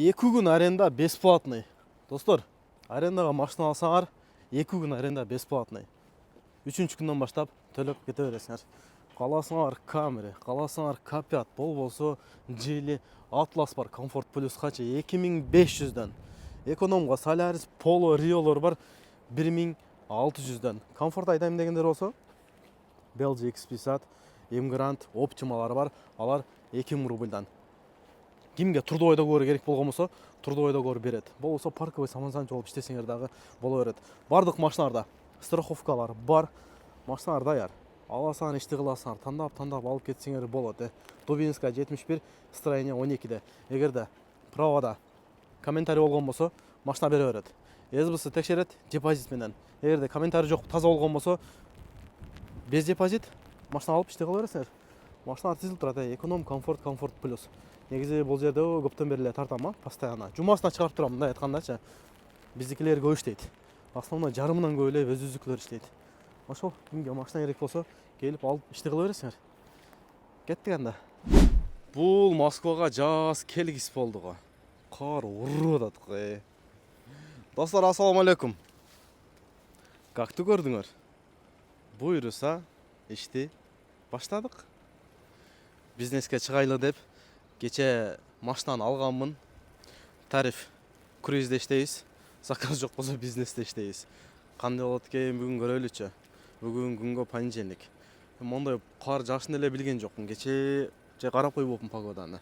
2 күн аренда бесплатный. Достор, арендаға машина алсаңар, 2 күн аренда бесплатный. 3-ші күннен баштап төлеп кете бересіңер. Қаласыңар Камри, қаласыңар К5, бол болсо Geely Atlas бар, Comfort Plus қача 2500-ден. Экономға Solaris, Polo, Rio'лар бар 1600-ден. Комфорт айтайым дегендер болсо Belgian X50, Emgrand, Optimalар бар, алар 2000 рубльдан. Кимге трудовойда көрі керек болған болса, трудовойда көрі береді. Бұл болса парковый самансанчы болып іштесеңер дағы бола береді. Бардық машиналарда страховкалар бар, машиналар даяр. Аласаңар, ішті қыласаңар, таңдап алып кетсеңер болады. Дубинская 71, строение 12-де. Егерде правада комментарий болған болса, машина бере береді. СБС текшереді депозит менен. Егерде комментарий жоқ, таза болған болса, без депозит машина алып ішті қыла бересіңер. Машина тезіл тұрады, эконом, комфорт плюс. Негізі бұл жерде көптен беріле тартама, постоянно. Жұмасына шығарып тұрамын, да айтқандача. Біздікілер көй іштейді. Основной жарымынан көйлеп өз-өзікілер іштейді. Ошол, кімге машина керек болса, келіп алып ішті қыла бересіңер. Кеттік анда. Бұл Москваға жаз келгіс болды ғой. Қар ұрып атады. Достар, ассаламу алейкум. Какты көрдіңер? Бұйырса, ішті баштадық. Бизнеске шығайлы деп кече машинаны алғанмын. Тариф круизде іштейіз. Заказ жоқ болса бизнесте іштейіз. Қандай болады екен бүгін көрелічі. Бүгін күнгі понедельник. Мондай қар жашын еле білген жоқпын. Кече қарап қойып болдым погоданы.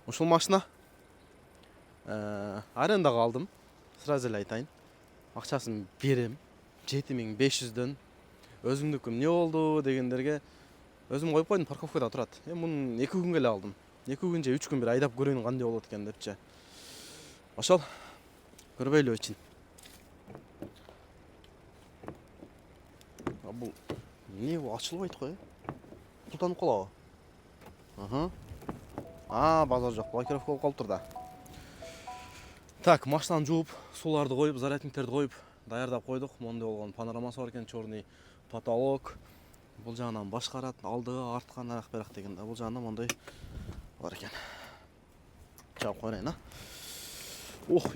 Ошол машина арендаға алдым. Сразу эле айтайын. Акчасын берем. 7500-дөн. Өзүмдүкүм не болду дегендерге өзүм коюп койдум, парковкада турат. Муну 2 күнгө эле алдым. 2 күн же 3 күн бир айдап көрөйүн кандай болот экен депчи. Ошол көрбөйлү үчүн. Бул не ачылбайт го? Тутанып калабы? Базар жок, блокировка болуп калыптыр да. Так, машинаны жууп, суларды коюп, зарядниктерди коюп, даярдап койдук. Мондай болгон панорамасы бар экен, черный потолок. Бул жагынан башкарат, алдыга, артка, нарак-берак деген да. Бул жагынан мондай бар екен. Жауып қойайын, а? Ох,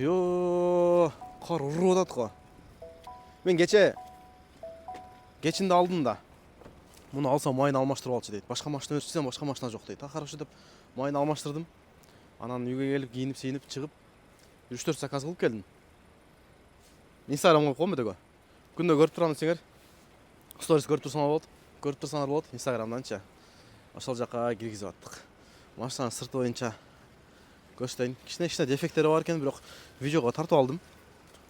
қар ұрып атады ғой. Мен кечінде алдым да. Мұны алсам майын алмаштырып алшы дейді. Башқа машина өртсем, башқа машина жоқ дейді. Хорошо деп майын алмаштырдым. Анан үйге келіп, киініп, сейініп, шығып 3-4 заказ қылып келдім. Инстаграмға қойым бедегі. Күнде көріп тұрам десеңер, сторис көріп тұрсаңар болады. Инстаграмдан ше. Ошол жаққа киргизип аттық. Машинаның сырты боюнча көрсөтөйүн. Кичине дефекттери бар экен, бирок видеого тартып алдым.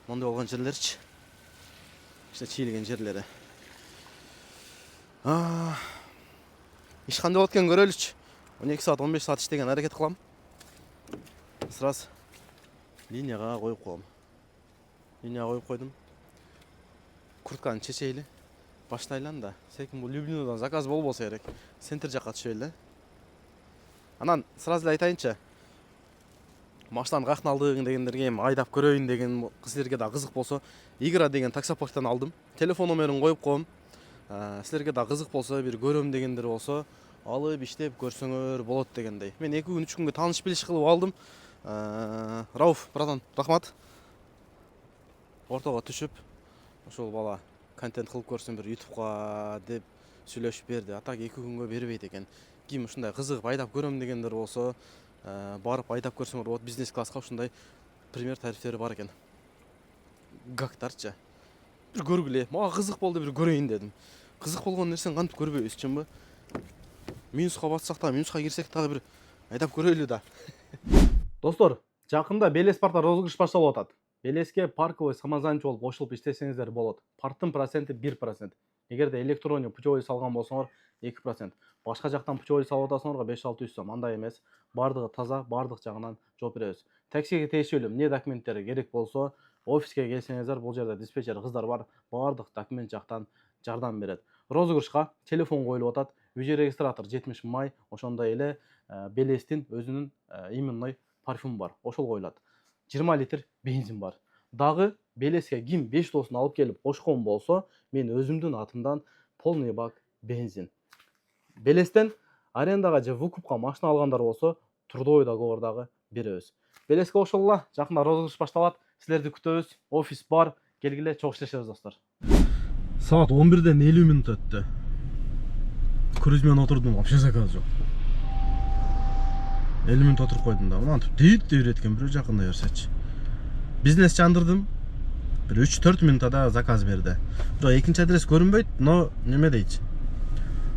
Мондай болгон жерлерчи. Кичине чийилген жерлери. Иш кандай болот экен көрөлүчү. 12 саат, 15 саат иштеген аракет кылам. Сразу линияга коюп коем. Линияга коюп койдум. Куртканы чечейли. Баштайлы анда. Секин бул Люблинодан заказ болбосо керек. Центр жакка түшөйлү. Анан сразу эле айтайынчы. Машинаны каяктан алдың дегендерге айдап көрөйүн деген силерге да кызык болсо, Игра деген таксопарктан алдым. Телефон номерин коюп коем. Силерге да кызык болсо, бир көрөм дегендер болсо, алып иштеп көрсөңөр болот дегендей. Мен 2 күн 3 күнгө тааныш билиш кылып алдым. Рауф, братан, рахмат. Ортого түшүп, ошол бала контент кылып көрсөм бир YouTubeга деп сүйлөшүп берди. Атак 2 күнгө бербейт экен. Ким ушундай кызыгып айдап көрөм дегендер болсо, барып айдап көрсөңөр болот. Бизнес класска ушундай пример тарифтери бар экен. Гактарчы. Бир көргүлө. Мага кызык болду, бир көрөйүн дедим. Кызык болгон нерсени кантип көрбөйбүз, чынбы? Минуска батсак да, минуска кирсек дагы бир айдап көрөйлү да. Достор, жакында Белес паркта розыгрыш башталып атат. Белеске парковый самозанчы болуп кошулуп иштесеңиздер болот. Парктын проценти 1%. Эгерде электрондук путевой салган болсоңор 2%. Башка жактан путевой салып атасыңарга 5-600 сом. Андай эмес. Бардыгы таза, бардык жагынан жооп беребиз. Таксиге тиешелүү эмне документтери керек болсо, офиске келсеңиздер, бул жерде диспетчер кыздар бар, бардык документ жактан жардам берет. Розыгрышка телефон коюлуп атат. Видеорегистратор 70 май, ошондой эле Белестин өзүнүн именной парфюм бар. Ошол коюлат. 20 литр бензин бар. Дагы Белеске ким 5 досун алып келип кошкон болсо, мен өзүмдүн атымдан полный бак бензин. Белестен арендага же выкупка машина алгандар болсо, трудовой договордагы беребиз. белеске кошулгула, жакында розыгрыш башталат. Силерди күтөбүз. Офис бар. Келгиле, чогуу иштешебиз достор. Саат 11-ден 50 минут өттү. Круизмен отурдум, вообще заказ жок. 50 минут отуруп койдум да. Мынантип дейт экен, бирөө жакындай берсечи. Бизнес жандырдым. Bir 3-4 минутада заказ берди. Бирок экинчи адрес көрүнбөйт, но неме дейчи.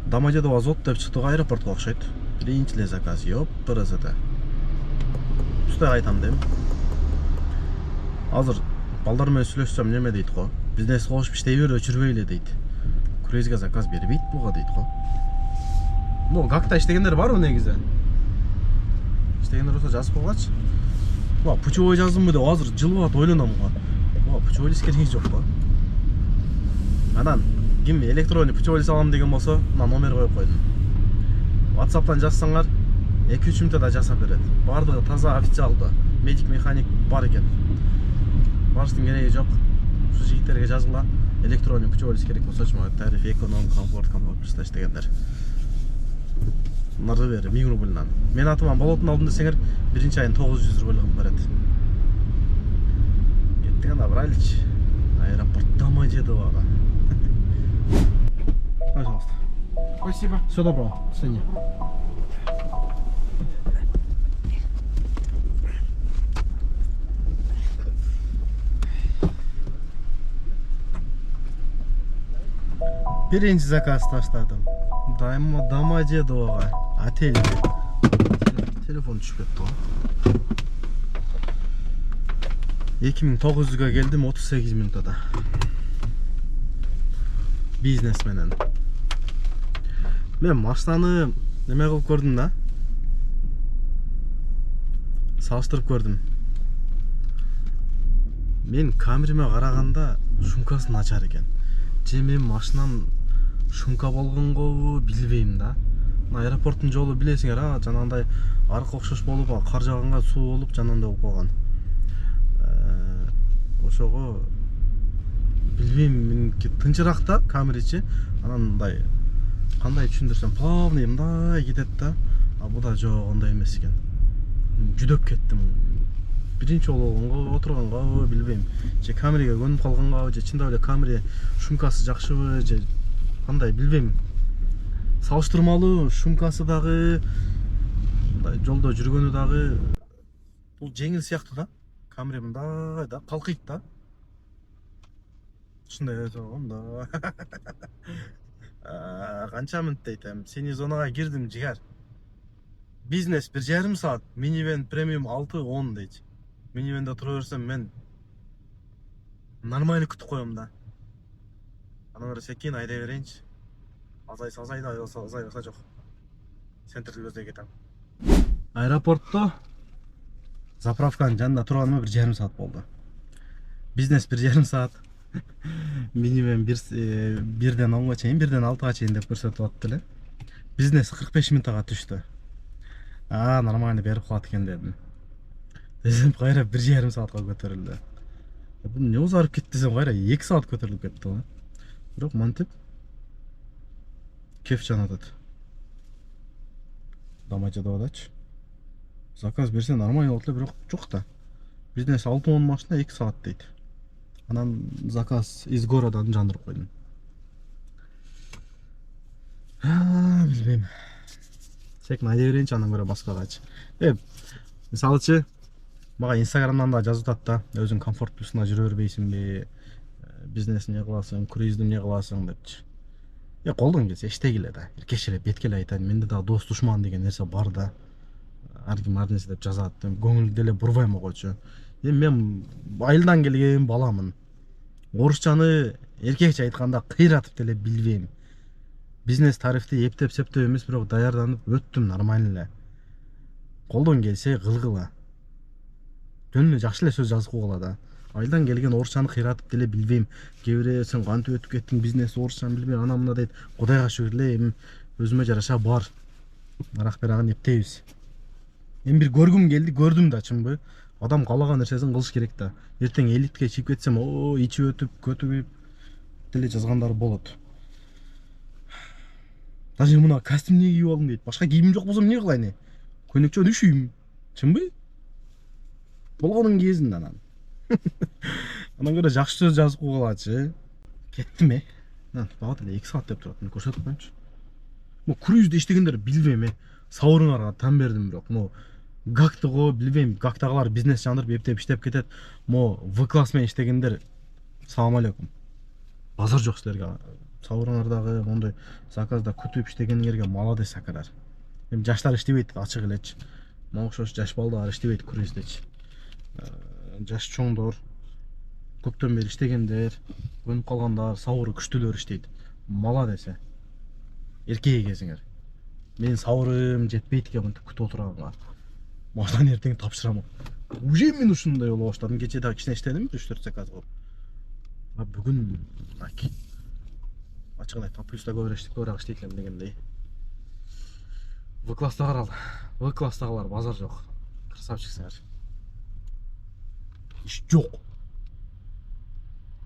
Домодедово Азот деп чыктык, аэропортко окшойт. Биринчи эле заказ, ёп, ПРЗда. Устай айтам дейм. Азыр балдар менен сүйлөшсөм неме дейт го. Бизнес кылып иштей бер, өчүрбөйлө дейт. Круизге заказ бербейт буга дейт го. Ну, какта иштегендер барбы негизи? Иштегендер болсо жазып койгачы. Ва, путевой жаздымбы деп азыр жылып атып ойлоном го. Ва, путевой кереги жок го. Анан ким электронный путевой салам деген болсо, мына номер коюп койдум. WhatsApp'тан жазсаңар 2-3 минутта жасап берет. Бардыгы таза официалдуу. Медик, механик бар экен. Баштын кереги жок. Ушу жигиттерге жазгыла. Электронный путевой керек болсочу, тариф, эконом, комфорт иштегендер. Нарды бери 1000 рубльдан. Мен атыман болотун алдым десеңер, биринчи айын 900 рубль кылып берет. Кеттик анда брайличи. Аэропорт Домодедово. Пожалуйста. Спасибо. Все доброго. До свидания. Биринчи заказ таштадым. Домодедово. Отель. Телефон түшүп кетти го. 2900га келдим 38 минутада. Бизнес менен. Мен машинаны неме кылып көрдүм да. Салыштырып көрдүм. Мен камереме караганда шумкасы начар экен. Же мен машинам шумка болгонго билбейм да. Аэропорттун жолу билесиңер, жанагындай арка окшош болуп, кар жаганга суу болуп, жанагындай болуп калган. Ошого билбейм, меники тынчыраак да камеричи. Анан мындай кандай түшүндүрсөм, плавный мындай кетет да. А буда жок, андай эмес экен. Жүдөп кеттим. Биринчи жолу болгонго, отурганга билбейм. Же камереге көнүп калганга, же чындап эле камере шумкасы жакшыбы, же кандай билбейм. Салыштырмалуу шумкасы дагы, жолдо жүргөнү дагы бул жеңил сыяктуу да. Камере мындай да, калкыйт да. Ушундай өзөгөм да. Канча мүнөт дейтем. Сени зонага кирдим, жигер. Бизнес 1,5 саат, минивен премиум 6-10 дейт. Минивенде тура берсем мен нормально күтүп коем да. Анан ары секин айдай берейинчи. Азай да, азай жок. Центрди көздөй кетем. Аэропортто заправканын жанында турганыма 1,5 саат болду. Бизнес 1,5 саат. Минивен 1-ден 10га чейин, 1-ден 6га чейин деп көрсөтүп атты эле. Бизнес 45 минутага түштү. Нормально берип калат экен дедим. Десем кайра 1,5 саатка көтөрүлдү. Бул эмне узарып кетти десем кайра 2 саат көтөрүлүп кетти го. Бирок мантип кеф жанатат. Домодедоводочу. Заказ берсе нормально болот эле, бирок жок да. Бизнес 6-10 машина 2 саат дейт. Анан заказ из городан жандырып койдум. Билбейм. Секин айдай берейинчи, андан көрө башкагачы. Мисалычы, мага Инстаграмдан да жазып атат да, өзүң комфорттуусуна жүрө бербейсиңби, бизнес эмне кыласың, круизди эмне кыласың депчи. Колдон келсе иштегиле да, эркекче эле бетке эле айтайын, менде да дос душман деген нерсе бар да. Ар ким ар нерсе деп жазат, көңүл деле бурбайм огочу. Мен айылдан келген баламын. Орусчаны эркекче айтканда кыйратып деле билбейм. Бизнес тарифти эптеп септеп эмес, бирок даярданып өттүм нормально эле. Колдон келсе кылгыла. Жөн эле жакшы эле сөз жазып койгула да. Айылдан келген орусчаны кыйратып деле билбейм. Кээ бирөө сен кантип өтүп кеттиң, бизнес орусчаны билбейм, ана мына дейт. Кудайга шүгүр эле, эми өзүмө жараша бар. Рахберагын эптейбиз. Эми бир көргүм келди, көрдүм да, чынбы? Адам каалаган нерсесин кылыш керек да. Эртең элитке чыгып кетсем, ичип өтүп, көтүгүп деле жазгандар болот. Даже мына костюм кийип алдым дейт. Башка кийимим жок болсо эмне кылайын? Көнөкчөн үшүйм. Чынбы? болгонун кезинде анан. Андан көрө жакшы сөз жазып койгулачы. Кеттим багат эле 2 саат деп турат. Мен көрсөтүп коеюнчу. Мо круизде иштегендер билбейм сабырыңарга таң бердим бирок. Мо гактыго билбейм, гактагылар бизнес жандырып эптеп иштеп кетет. Мо В класс менен иштегендер салам алейкум. Базар жок силерге. Сабырыңардагы мондой заказда күтүп иштегениңерге молодец акалар. Эми жаштар иштебейт ачык элечи. Мага окшош жаш балдар иштебейт круиздечи. Жаш чоңдор көптөн бери иштегендер, көнүп калгандар, сабыры күчтүүлөр иштейт. Молодец. Эркек экенсиңер. Менин сабырым жетпейт экен мынтип күтүп отурганга. Маждан эртең тапшырам. Уже мен ушундай боло баштадым. Кече дагы кичине иштедим, 3-4 заказ кылып. А бүгүн ачыгын айтканда плюста көбүрөөк иштейт элем дегендей. В класстагылар В класстагылар базар жок. Красавчиксиңер. Иш жок.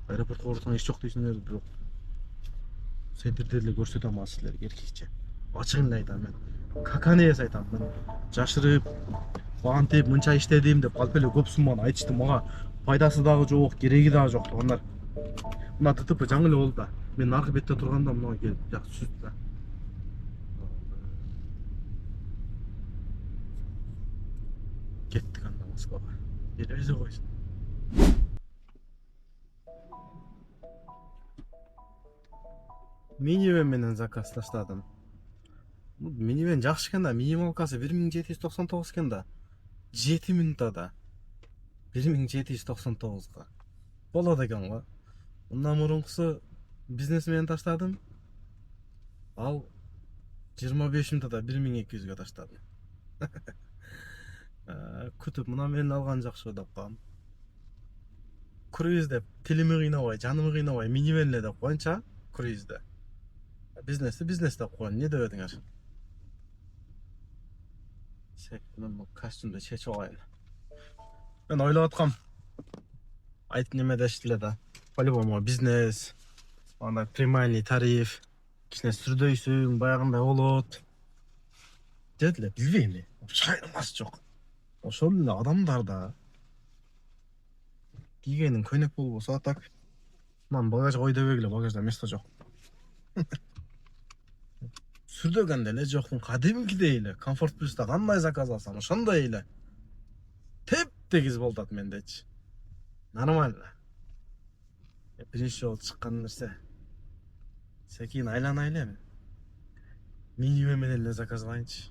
Аэропортко барсаң иш жок дейсиңер, бирок центрде эле көрсөтө алмас силерге эркекче. Ачыгын эле айтам мен. Каканес айтам мен. Жашырып, бантип мынча иштедим деп калп эле көп сумманы айтышты. Мага пайдасы дагы жок, кереги дагы жок тугандар. Мына ТТП жаңы эле болду да. Мен аркы бетте турганда мына келип жакшы түздү да. Кеттик анда Москвага. Элебизе койсун. Минивен менен заказ таштадым. Минивен жакшы экен да, минималкасы 1799 экен да. 7 минутада 1799га. Болот экен го. Мындан мурункусу бизнес менен таштадым. Ал 25 минутада 1200га таштадым. Күтүп мына менен алган жакшы деп коем. Круиз деп тилими кыйнабай, жанымы кыйнабай, минивен эле деп коеюнчу круизде. Бизнес деп коеюн, эмне деп едиңер? Мен костюмду чечип алайын. Мен ойлоп аткам. Айтып неме дешти эле да. По-любому бизнес, андай премиальный тариф, кичине сүрдөйсүң, баягындай болот. Деди эле, билбейм эле. Шайырмасы жок. Ошол эле адамдар да. Кийгенин көйнөк болбосо так. Ман багаж кой дебегиле, багажда место жок. Сүрдөгөндө эле жокмун, кадимкидей эле. Комфорт плюста кандай заказ алсам, ошондой эле. Теп-тегиз болот мендечи. Нормально. Биринчи жолу чыккан нерсе. Секин айланай элем. Минивен менен эле заказ кылайынчы.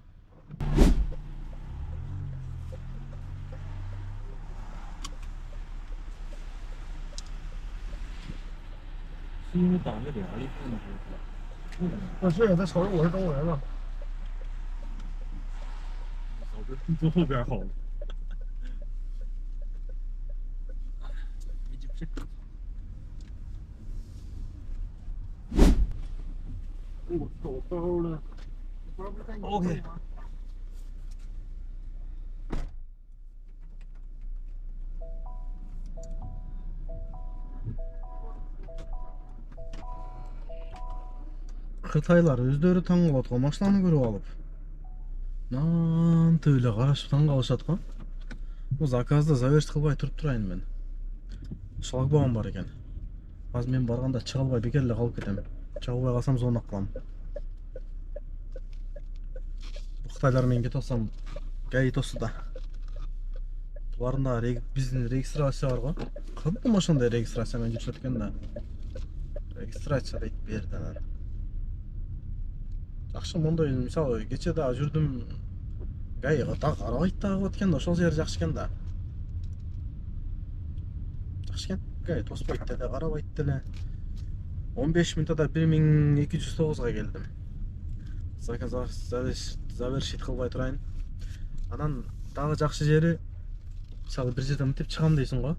我是也在瞅着我是中国人了。坐后边好了。我找包了，包不在你手里吗？ Кытайлар өздөрү таң калат го машинаны көрүп алып. Нантип эле карашып таң калышат го. Бу заказды завершить кылбай туруп турайын мен. Шлагбаум бар экен. Азыр мен барганда чыга албай бекер эле калып кетем. Чыга албай калсам звондоп калам. Кытайлар менен кетип алсам гай тосу да. Буларында биздин регистрация бар го. Кантип машинада регистрация менен жүрүшөт экен да. Регистрация дейт берди анан. Жакшы мондой мисалы кече дагы жүрдүм. Гайга так карабайт дагы экен да, ошол жери жакшы экен да. Жакшы экен. Гай тоспойт деле, карабайт деле. 15 минутада 1209га келдим. Заказ завершить кылбай турайын. Анан дагы жакшы жери, мисалы бир жерден мынтип чыгам дейсиң го.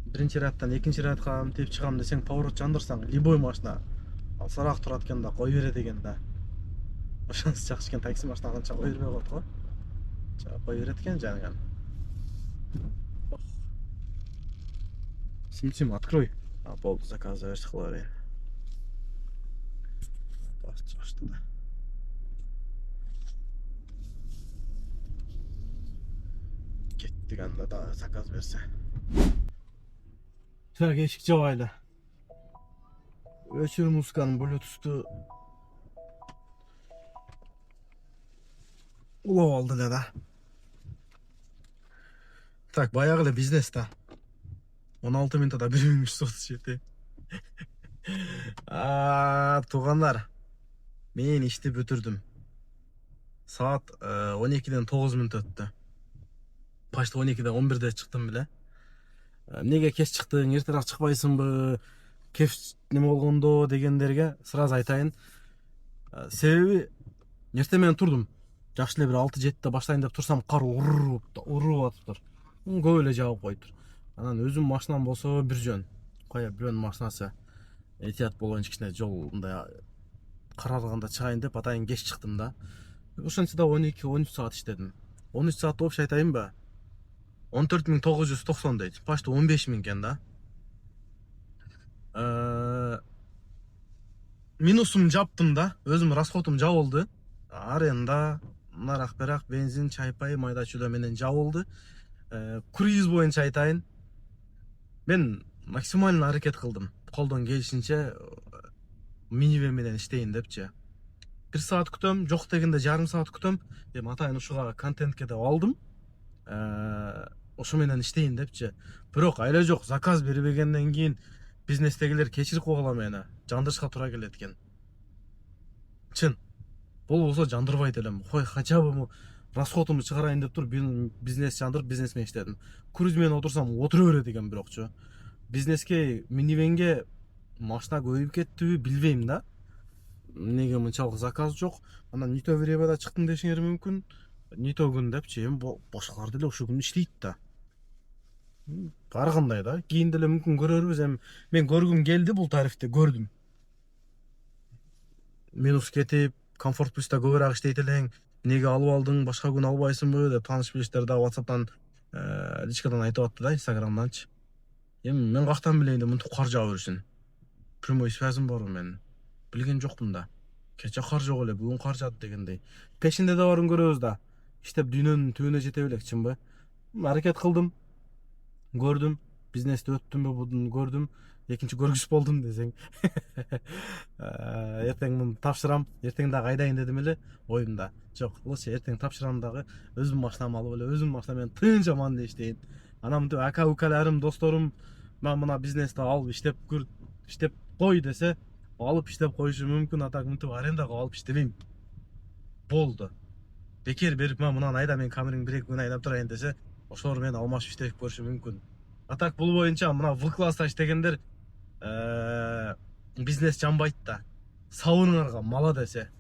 Биринчи рядтан экинчи рядка мынтип чыгам десең, поворот жандырсаң, любой машина алсараак турат экен да, кой берет экен да. Ошонусу жакшы экен, такси машина канча кой бербей коет го. Кой берет экен жаныган. Сим, открой. Болду, заказ завершить кыла берейин. Башты да. Кетти. дегенде да заказ берсе. Так, эшик жабайлы. Өчүр музыканын Bluetooth'tu улап алды эле да. Так, баягы эле бизнес да. 16 минутта 1337. Туугандар, мен ишти бүтүрдүм. Saat 12'den 9 minut öttü. Başta 12'den 11'de çıktım bile. Неге кеш чыктың, эртерээк чыкпайсыңбы? Кеш неме болгондо дегендерге сразу айтайын. Себеби эртең менен турдум. Жакшы эле бир 6-7-де баштайын деп турсам, кар уруп атыптыр. Көп эле жаап коюптур. Анан өзүм машинам болсо бир жөн. Коя бирөөнүн машинасы. Этият болгон кичине жол мындай карарганда чыгайын деп атайын кеш чыктым да. Ошентсе да 12-13 saat иштедим. 13 saat общий айтайынбы? 14.990 дейт. Почти 15.000 экен да. Минусум жаптым да. Өзүм расходум жабылды. Аренда, нарак берак, бензин, чайпай, майда чүйдө менен жабылды. Круиз боюнча айтайын. Мен максимально аракет кылдым. Колдон келишинче минивэн менен иштейин депчи. 1 saat күтөм, жок дегенде жарым saat күтөм. Эми атайын ушуга контентке деп алдым. Ошо менен иштейин депчи. Бирок айла жок, заказ бербегенден кийин бизнестегилер кечирип койгула мени. Жандырышка туура келет экен. Чын. Бул болсо жандырбайт элем. Кой, хотя бы расходумду чыгарайын деп туруп бизнес жандырып, бизнес менен иштедим. Круиз менен отурсам отура берет экен бирокчу. Бизнеске, минивенге машина көбөйүп кеттиби билбейм да. Неге мынчалык заказ жок. Анан Нито времяда чыктым дешиңер мүмкүн. Нито күн депчи, эми башкалар деле ушул күн иштейт да. Ар кандай да. Кийин деле мүмкүн көрөрбүз. Эми мен көргүм келди, бул тарифти көрдүм. Минус кетип, комфорт плюста көбүрөөк иштейт элең. Неге алып алдың, башка күн албайсыңбы деп тааныш билиштер да WhatsApp'тан, личкадан айтып атты да, Instagram'данчы. Эми мен кактан билейин деп мынтип кар жаап жүрсүн. Прямой связым барбы менин? Билген жокмун да. Кече кар жок эле, бүгүн кар жаат дегендей. Пешинде да барын көрөбүз да. Иштеп дүйнөнүн түбүнө жете белек, чынбы? Аракет кылдым. Көрдүм. Бизнести өттүмбү, бутун көрдүм. Экинчи көргүч болдум десең. Эртең муну тапшырам. Эртең дагы айдайын дедим эле оюмда. Жок, лучше эртең тапшырам дагы. Өзүм машинамды алып эле, өзүм машина менен тынч аманда иштейин. Анан мынтип ака-укаларым, досторум, мен мына бизнести алып иштеп кой десе, алып иштеп коюшу мүмкүн. Атак мынтип арендага алып иштебейм. Болду. Бекер берип, мен мынаны айда, мен камераңды 1-2 күн айдап турайын десе, ошолор менен алмашып иштеп көрүшү мүмкүн. Атак бул боюнча мына В-класста иштегендер бизнес жанбайт да. Сабырыңарга мала десе.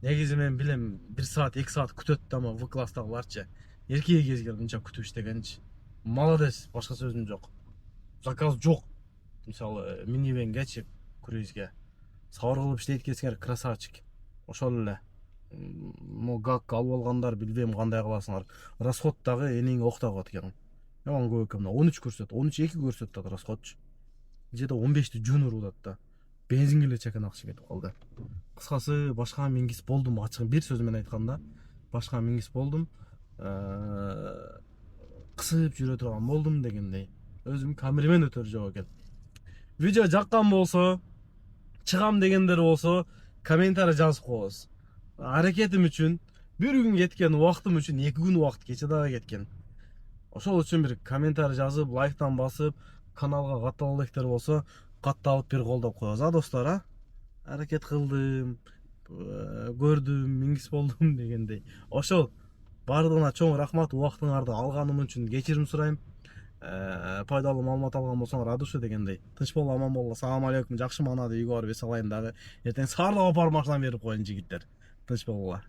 Негизи мен билем 1 saat 2 saat күтөт да, ама В-класстагыларчы. Эркек кезген мынча күтүп иштегенчи. Молодец, башка сөзүм жок. Заказ жок. Мисалы, минивенгечи, круизге. Сабыр кылып иштейт экенсиңер, красавчик. Ошол эле. Гак алып алгандар билбейм кандай кыласыңар. Расход дагы энеңе октогот экен. Ман көп экен. 13 көрсөт, 13-2 көрсөт да расходчу. Где-то 15-ти жөн урулат да. Бензинге эле чакан акча кетип калды. Кыскасы, башка мингис болдум, ачыгын бир сөз менен айтканда, башка мингис болдум. Кысып жүрө турган болдум дегендей. Өзүм камерамен өтөр жок экен. Видео жаккан болсо, чыгам дегендер болсо, комментарий жазып коебуз. Аракетим үчүн 1 күн кеткен, убактым үчүн 2 күн убакыт кече дагы кеткен. Ошол үчүн бир комментарий жазып, лайктан басып, каналга каттала электер болсо, катталып бир колдоп коебуз, достор, Аракет кылдым, көрдүм, мингис болдум дегендей. Ошол бардыгына чоң рахмат, убактыңарды алганым үчүн кечирим сурайм. Пайдалуу маалымат алган болсоңор, адушы дегендей. Тынч бол, аман бол. Ассаламу алейкум. Жакшы манады үйгө барып эс алайын дагы. Эртең саарлап апарып машина берип коеюн жигиттер. Тынч болгула.